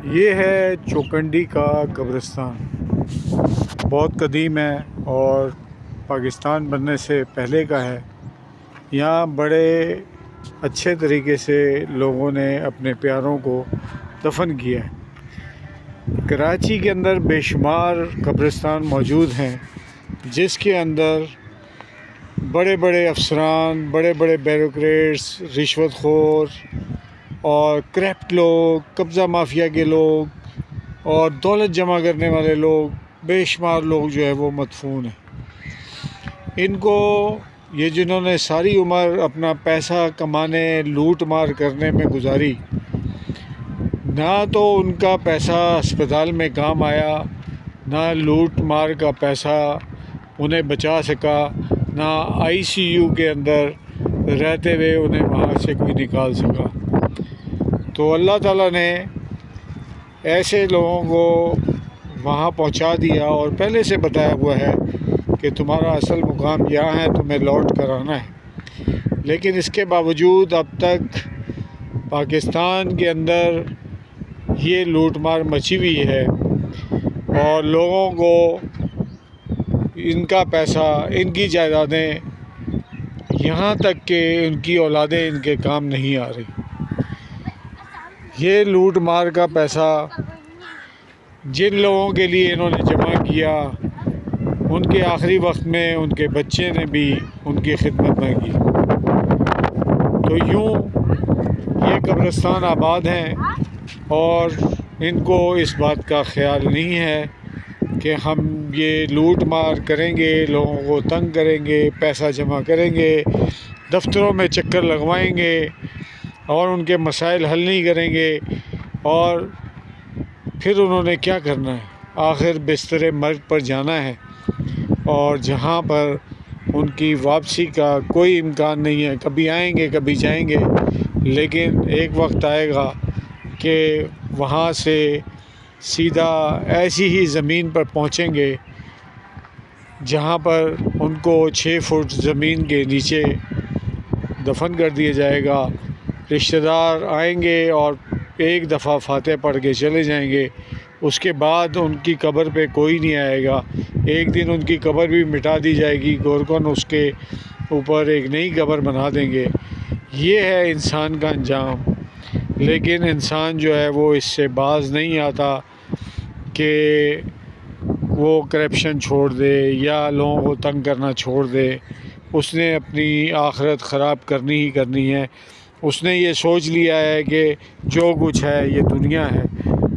یہ ہے چوکنڈی کا قبرستان، بہت قدیم ہے اور پاکستان بننے سے پہلے کا ہے۔ یہاں بڑے اچھے طریقے سے لوگوں نے اپنے پیاروں کو دفن کیا ہے۔ کراچی کے اندر بے شمار قبرستان موجود ہیں، جس کے اندر بڑے بڑے افسران، بڑے بڑے بیوروکریٹس، رشوت خور اور کرپٹ لوگ، قبضہ مافیا کے لوگ اور دولت جمع کرنے والے لوگ، بے شمار لوگ جو ہے وہ مدفون ہیں۔ ان کو یہ جنہوں نے ساری عمر اپنا پیسہ کمانے، لوٹ مار کرنے میں گزاری، نہ تو ان کا پیسہ اسپتال میں کام آیا، نہ لوٹ مار کا پیسہ انہیں بچا سکا، نہ آئی سی یو کے اندر رہتے ہوئے انہیں وہاں سے کوئی نکال سکا۔ تو اللہ تعالیٰ نے ایسے لوگوں کو وہاں پہنچا دیا اور پہلے سے بتایا ہوا ہے کہ تمہارا اصل مقام یہاں ہے، تمہیں لوٹ کر آنا ہے۔ لیکن اس کے باوجود اب تک پاکستان کے اندر یہ لوٹ مار مچی ہوئی ہے اور لوگوں کو ان کا پیسہ، ان کی جائیدادیں، یہاں تک کہ ان کی اولادیں ان کے کام نہیں آ رہی۔ یہ لوٹ مار کا پیسہ جن لوگوں کے لیے انہوں نے جمع کیا، ان کے آخری وقت میں ان کے بچے نے بھی ان کی خدمت نہ کی۔ تو یوں یہ قبرستان آباد ہیں اور ان کو اس بات کا خیال نہیں ہے کہ ہم یہ لوٹ مار کریں گے، لوگوں کو تنگ کریں گے، پیسہ جمع کریں گے، دفتروں میں چکر لگوائیں گے اور ان کے مسائل حل نہیں کریں گے، اور پھر انہوں نے کیا کرنا ہے؟ آخر بستر مرگ پر جانا ہے اور جہاں پر ان کی واپسی کا کوئی امکان نہیں ہے۔ کبھی آئیں گے، کبھی جائیں گے، لیکن ایک وقت آئے گا کہ وہاں سے سیدھا ایسی ہی زمین پر پہنچیں گے جہاں پر ان کو 6 فٹ زمین کے نیچے دفن کر دیا جائے گا۔ رشتہ دار آئیں گے اور ایک دفعہ فاتحہ پڑھ کے چلے جائیں گے، اس کے بعد ان کی قبر پہ کوئی نہیں آئے گا۔ ایک دن ان کی قبر بھی مٹا دی جائے گی، گورکن اس کے اوپر ایک نئی قبر بنا دیں گے۔ یہ ہے انسان کا انجام۔ لیکن انسان جو ہے وہ اس سے باز نہیں آتا کہ وہ کرپشن چھوڑ دے یا لوگوں کو تنگ کرنا چھوڑ دے۔ اس نے اپنی آخرت خراب کرنی ہی کرنی ہے۔ اس نے یہ سوچ لیا ہے کہ جو کچھ ہے یہ دنیا ہے،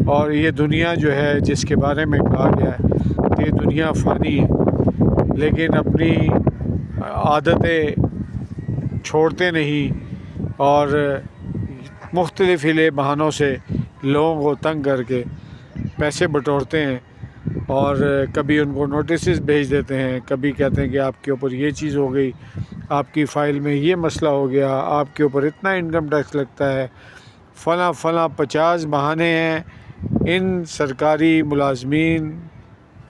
اور یہ دنیا جو ہے جس کے بارے میں کہا گیا ہے کہ دنیا فانی ہے، لیکن اپنی عادتیں چھوڑتے نہیں اور مختلف ہیلے بہانوں سے لوگوں کو تنگ کر کے پیسے بٹورتے ہیں، اور کبھی ان کو نوٹسز بھیج دیتے ہیں، کبھی کہتے ہیں کہ آپ کے اوپر یہ چیز ہو گئی، آپ کی فائل میں یہ مسئلہ ہو گیا، آپ کے اوپر اتنا انکم ٹیکس لگتا ہے، فلاں 50 بہانے ہیں ان سرکاری ملازمین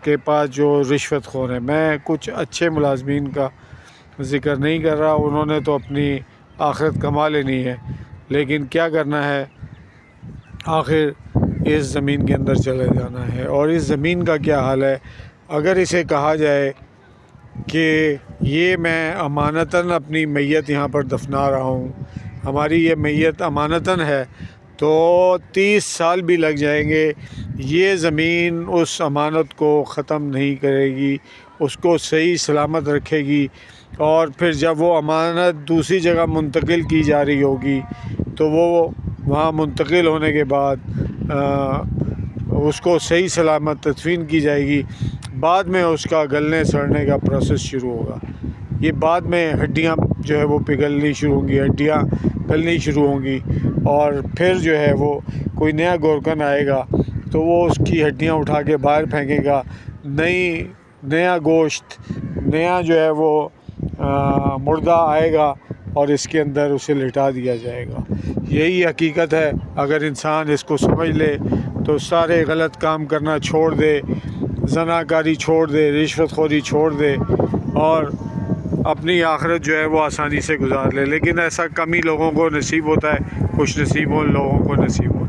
کے پاس جو رشوت خور ہیں۔ میں کچھ اچھے ملازمین کا ذکر نہیں کر رہا، انہوں نے تو اپنی آخرت کما لینی ہے، لیکن کیا کرنا ہے، آخر اس زمین کے اندر چلے جانا ہے۔ اور اس زمین کا کیا حال ہے؟ اگر اسے کہا جائے کہ یہ میں امانتاً اپنی میت یہاں پر دفنا رہا ہوں، ہماری یہ میت امانتاً ہے، تو 30 سال بھی لگ جائیں گے، یہ زمین اس امانت کو ختم نہیں کرے گی، اس کو صحیح سلامت رکھے گی، اور پھر جب وہ امانت دوسری جگہ منتقل کی جا رہی ہوگی تو وہ وہاں منتقل ہونے کے بعد اس کو صحیح سلامت تدفین کی جائے گی۔ بعد میں اس کا گلنے سڑنے کا پروسیس شروع ہوگا۔ یہ بعد میں ہڈیاں جو ہے وہ پگھلنی شروع ہوں گی، ہڈیاں گلنی شروع ہوں گی، اور پھر جو ہے وہ کوئی نیا گورکن آئے گا تو وہ اس کی ہڈیاں اٹھا کے باہر پھینکے گا، نیا گوشت، نیا جو ہے وہ مردہ آئے گا اور اس کے اندر اسے لٹا دیا جائے گا۔ یہی حقیقت ہے۔ اگر انسان اس کو سمجھ لے تو سارے غلط کام کرنا چھوڑ دے، زناکاری چھوڑ دے، رشوت خوری چھوڑ دے، اور اپنی آخرت جو ہے وہ آسانی سے گزار لے۔ لیکن ایسا کم ہی لوگوں کو نصیب ہوتا ہے، خوش نصیبوں لوگوں کو نصیب ہوتا ہے۔